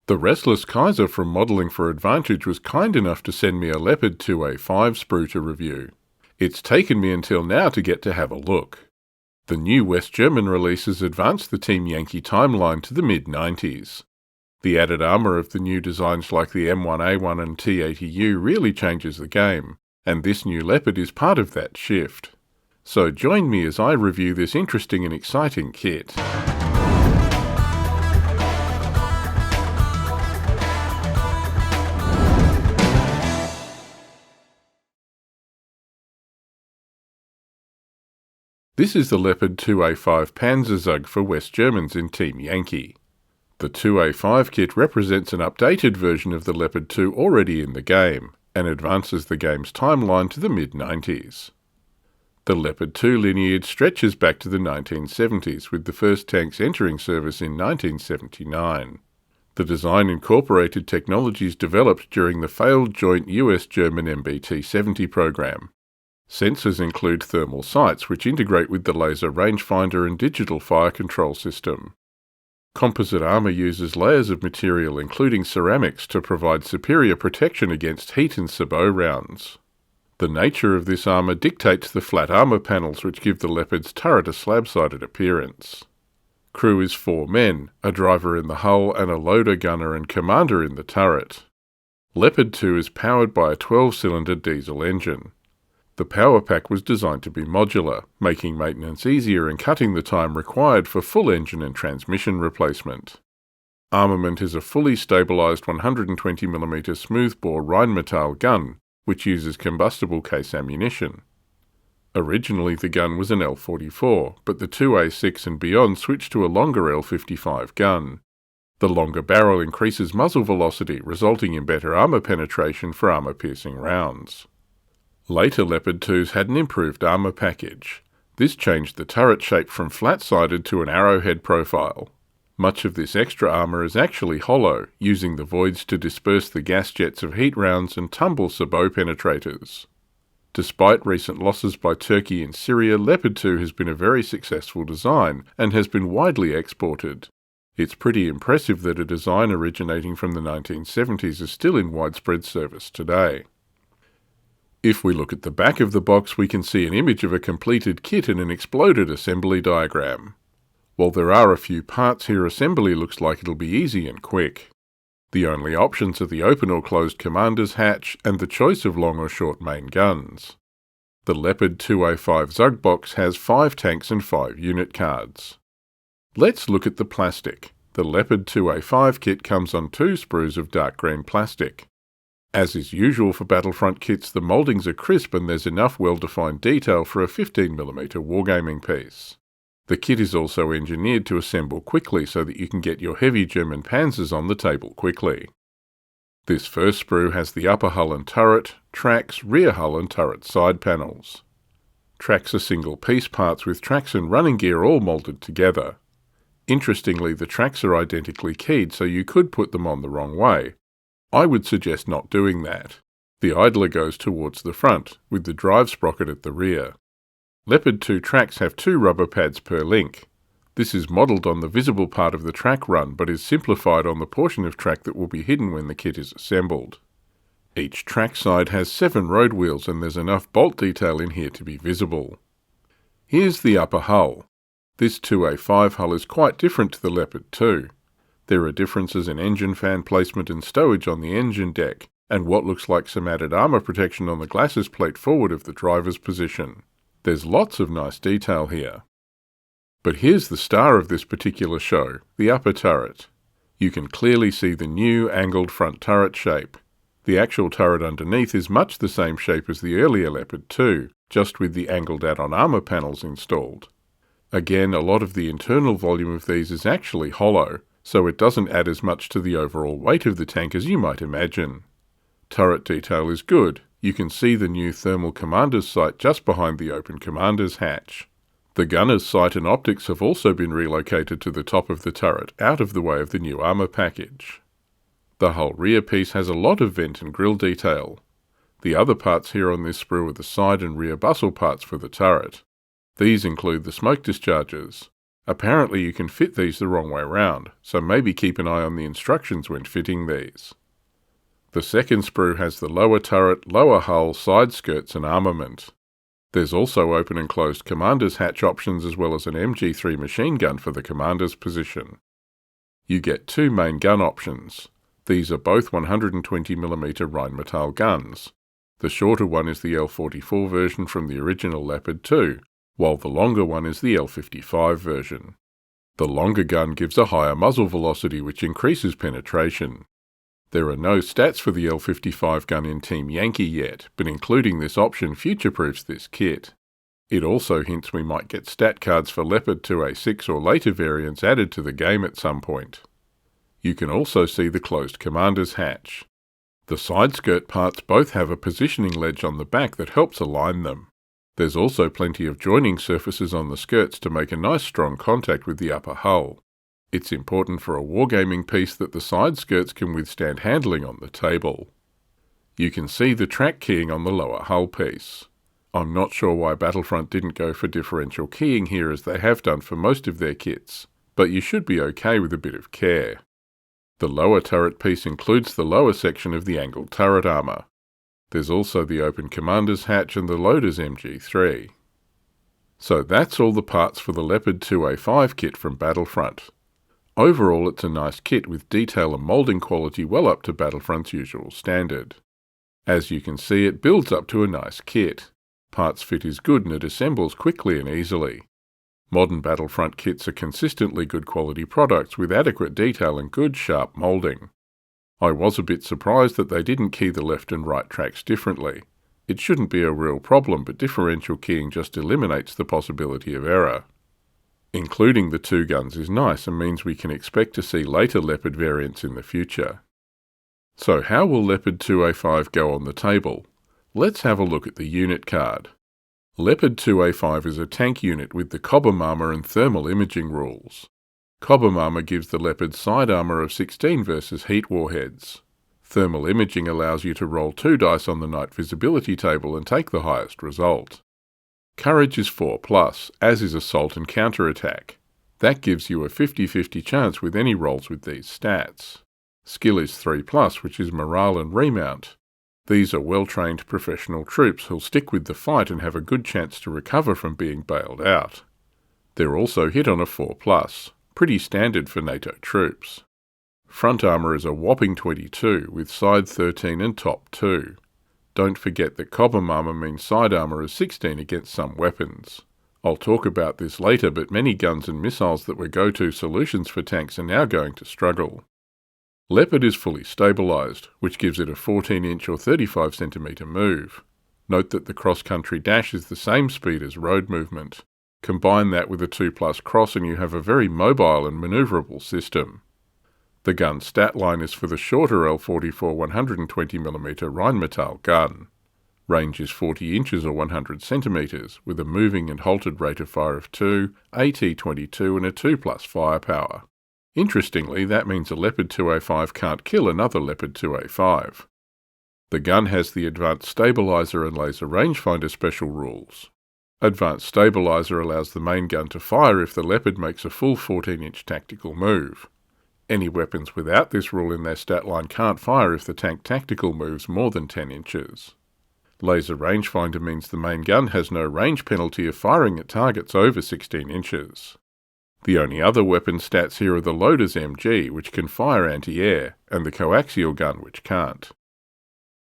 The Restless Kaiser from Modelling for Advantage was kind enough to send me a Leopard 2A5 sprue to review. It's taken me until now to get to have a look. The new West German releases advanced the Team Yankee timeline to the mid-90s. The added armour of the new designs like the M1A1 and T80U really changes the game, and this new Leopard is part of that shift. So join me as I review this interesting and exciting kit. This is the Leopard 2A5 Panzer Zug for West Germans in Team Yankee. The 2A5 kit represents an updated version of the Leopard 2 already in the game, and advances the game's timeline to the mid-90s. The Leopard 2 lineage stretches back to the 1970s, with the first tanks entering service in 1979. The design incorporated technologies developed during the failed joint US-German MBT-70 program. Sensors include thermal sights, which integrate with the laser rangefinder and digital fire control system. Composite armour uses layers of material including ceramics to provide superior protection against heat and sabot rounds. The nature of this armour dictates the flat armour panels which give the Leopard's turret a slab-sided appearance. Crew is 4 men, a driver in the hull and a loader, gunner and commander in the turret. Leopard 2 is powered by a 12-cylinder diesel engine. The power pack was designed to be modular, making maintenance easier and cutting the time required for full engine and transmission replacement. Armament is a fully stabilised 120mm smoothbore Rheinmetall gun, which uses combustible case ammunition. Originally the gun was an L44, but the 2A6 and beyond switched to a longer L55 gun. The longer barrel increases muzzle velocity, resulting in better armour penetration for armour-piercing rounds. Later Leopard 2s had an improved armour package. This changed the turret shape from flat-sided to an arrowhead profile. Much of this extra armour is actually hollow, using the voids to disperse the gas jets of heat rounds and tumble sabot penetrators. Despite recent losses by Turkey and Syria, Leopard 2 has been a very successful design and has been widely exported. It's pretty impressive that a design originating from the 1970s is still in widespread service today. If we look at the back of the box, we can see an image of a completed kit and an exploded assembly diagram. While there are a few parts here, assembly looks like it'll be easy and quick. The only options are the open or closed commander's hatch and the choice of long or short main guns. The Leopard 2A5 Zug box has 5 tanks and 5 unit cards. Let's look at the plastic. The Leopard 2A5 kit comes on 2 sprues of dark green plastic. As is usual for Battlefront kits, the mouldings are crisp and there's enough well-defined detail for a 15mm wargaming piece. The kit is also engineered to assemble quickly so that you can get your heavy German Panzers on the table quickly. This first sprue has the upper hull and turret, tracks, rear hull and turret side panels. Tracks are single-piece parts with tracks and running gear all moulded together. Interestingly, the tracks are identically keyed, so you could put them on the wrong way. I would suggest not doing that. The idler goes towards the front, with the drive sprocket at the rear. Leopard 2 tracks have 2 rubber pads per link. This is modelled on the visible part of the track run, but is simplified on the portion of track that will be hidden when the kit is assembled. Each track side has 7 road wheels and there's enough bolt detail in here to be visible. Here's the upper hull. This 2A5 hull is quite different to the Leopard 2. There are differences in engine fan placement and stowage on the engine deck, and what looks like some added armour protection on the glacis plate forward of the driver's position. There's lots of nice detail here. But here's the star of this particular show, the upper turret. You can clearly see the new angled front turret shape. The actual turret underneath is much the same shape as the earlier Leopard 2, just with the angled add-on armour panels installed. Again, a lot of the internal volume of these is actually hollow, so it doesn't add as much to the overall weight of the tank as you might imagine. Turret detail is good. You can see the new thermal commander's sight just behind the open commander's hatch. The gunner's sight and optics have also been relocated to the top of the turret, out of the way of the new armour package. The whole rear piece has a lot of vent and grille detail. The other parts here on this sprue are the side and rear bustle parts for the turret. These include the smoke discharges. Apparently you can fit these the wrong way round, so maybe keep an eye on the instructions when fitting these. The second sprue has the lower turret, lower hull, side skirts and armament. There's also open and closed commander's hatch options as well as an MG3 machine gun for the commander's position. You get two main gun options. These are both 120mm Rheinmetall guns. The shorter one is the L44 version from the original Leopard 2, while the longer one is the L55 version. The longer gun gives a higher muzzle velocity which increases penetration. There are no stats for the L55 gun in Team Yankee yet, but including this option future-proofs this kit. It also hints we might get stat cards for Leopard 2A6 or later variants added to the game at some point. You can also see the closed commander's hatch. The side skirt parts both have a positioning ledge on the back that helps align them. There's also plenty of joining surfaces on the skirts to make a nice strong contact with the upper hull. It's important for a wargaming piece that the side skirts can withstand handling on the table. You can see the track keying on the lower hull piece. I'm not sure why Battlefront didn't go for differential keying here as they have done for most of their kits, but you should be okay with a bit of care. The lower turret piece includes the lower section of the angled turret armour. There's also the open commander's hatch and the loader's MG3. So that's all the parts for the Leopard 2A5 kit from Battlefront. Overall it's a nice kit with detail and moulding quality well up to Battlefront's usual standard. As you can see, it builds up to a nice kit. Parts fit is good and it assembles quickly and easily. Modern Battlefront kits are consistently good quality products with adequate detail and good sharp moulding. I was a bit surprised that they didn't key the left and right tracks differently. It shouldn't be a real problem, but differential keying just eliminates the possibility of error. Including the two guns is nice and means we can expect to see later Leopard variants in the future. So how will Leopard 2A5 go on the table? Let's have a look at the unit card. Leopard 2A5 is a tank unit with the cobham armour and thermal imaging rules. Cobham armour gives the Leopard side armour of 16 versus heat warheads. Thermal imaging allows you to roll 2 dice on the night visibility table and take the highest result. Courage is 4+, as is assault and counterattack. That gives you a 50-50 chance with any rolls with these stats. Skill is 3+, which is morale and remount. These are well-trained professional troops who'll stick with the fight and have a good chance to recover from being bailed out. They're also hit on a 4+, pretty standard for NATO troops. Front armour is a whopping 22, with side 13 and top 2. Don't forget that cobham armour means side armour is 16 against some weapons. I'll talk about this later, but many guns and missiles that were go-to solutions for tanks are now going to struggle. Leopard is fully stabilised, which gives it a 14-inch or 35cm move. Note that the cross-country dash is the same speed as road movement. Combine that with a 2+ cross and you have a very mobile and manoeuvrable system. The gun stat line is for the shorter L44 120mm Rheinmetall gun. Range is 40 inches or 100 centimetres, with a moving and halted rate of fire of 2, AT-22 and a 2+ firepower. Interestingly, that means a Leopard 2A5 can't kill another Leopard 2A5. The gun has the Advanced Stabiliser and Laser Rangefinder special rules. Advanced Stabiliser allows the main gun to fire if the Leopard makes a full 14-inch tactical move. Any weapons without this rule in their stat line can't fire if the tank tactical moves more than 10 inches. Laser Rangefinder means the main gun has no range penalty of firing at targets over 16 inches. The only other weapon stats here are the loader's MG, which can fire anti-air, and the coaxial gun, which can't.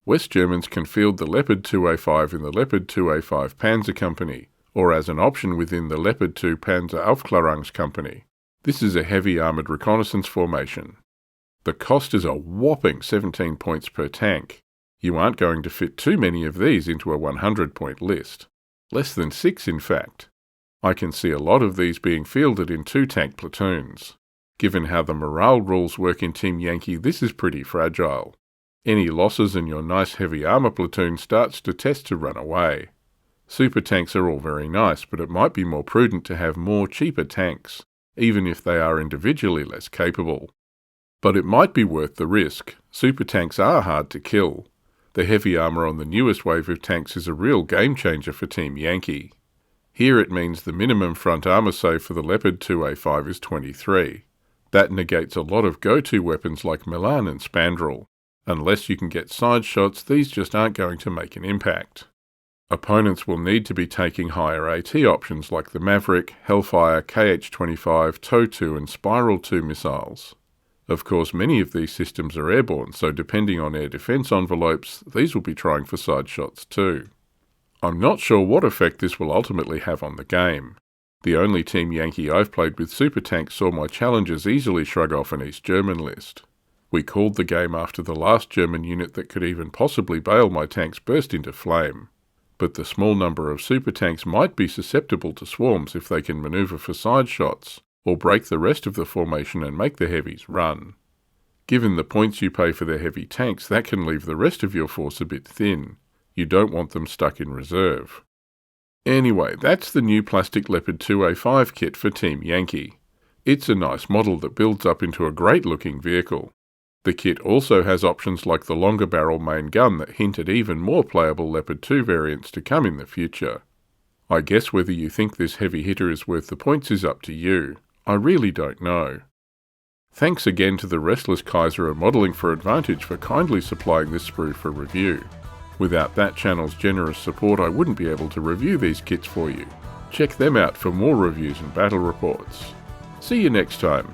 West Germans can field the Leopard 2A5 in the Leopard 2A5 Panzer Company, or as an option within the Leopard 2 Panzer Aufklärungscompany. This is a heavy armoured reconnaissance formation. The cost is a whopping 17 points per tank. You aren't going to fit too many of these into a 100-point list. Less than 6, in fact. I can see a lot of these being fielded in 2 tank platoons. Given how the morale rules work in Team Yankee, this is pretty fragile. Any losses and your nice heavy armour platoon starts to test to run away. Super tanks are all very nice, but it might be more prudent to have more cheaper tanks, even if they are individually less capable. But it might be worth the risk. Super tanks are hard to kill. The heavy armour on the newest wave of tanks is a real game changer for Team Yankee. Here it means the minimum front armour save for the Leopard 2A5 is 23. That negates a lot of go-to weapons like Milan and Spandrel. Unless you can get side shots, these just aren't going to make an impact. Opponents will need to be taking higher AT options like the Maverick, Hellfire, KH-25, TOW-2 and Spiral-2 missiles. Of course, many of these systems are airborne, so depending on air defence envelopes, these will be trying for side shots too. I'm not sure what effect this will ultimately have on the game. The only Team Yankee I've played with super tanks saw my challenges easily shrug off an East German list. We called the game after the last German unit that could even possibly bail my tanks burst into flame. But the small number of super tanks might be susceptible to swarms if they can manoeuvre for side shots, or break the rest of the formation and make the heavies run. Given the points you pay for the heavy tanks, that can leave the rest of your force a bit thin. You don't want them stuck in reserve. Anyway, that's the new plastic Leopard 2A5 kit for Team Yankee. It's a nice model that builds up into a great looking vehicle. The kit also has options like the longer barrel main gun that hint at even more playable Leopard 2 variants to come in the future. I guess whether you think this heavy hitter is worth the points is up to you. I really don't know. Thanks again to the Restless Kaiser and Modelling for Advantage for kindly supplying this sprue for review. Without that channel's generous support, I wouldn't be able to review these kits for you. Check them out for more reviews and battle reports. See you next time.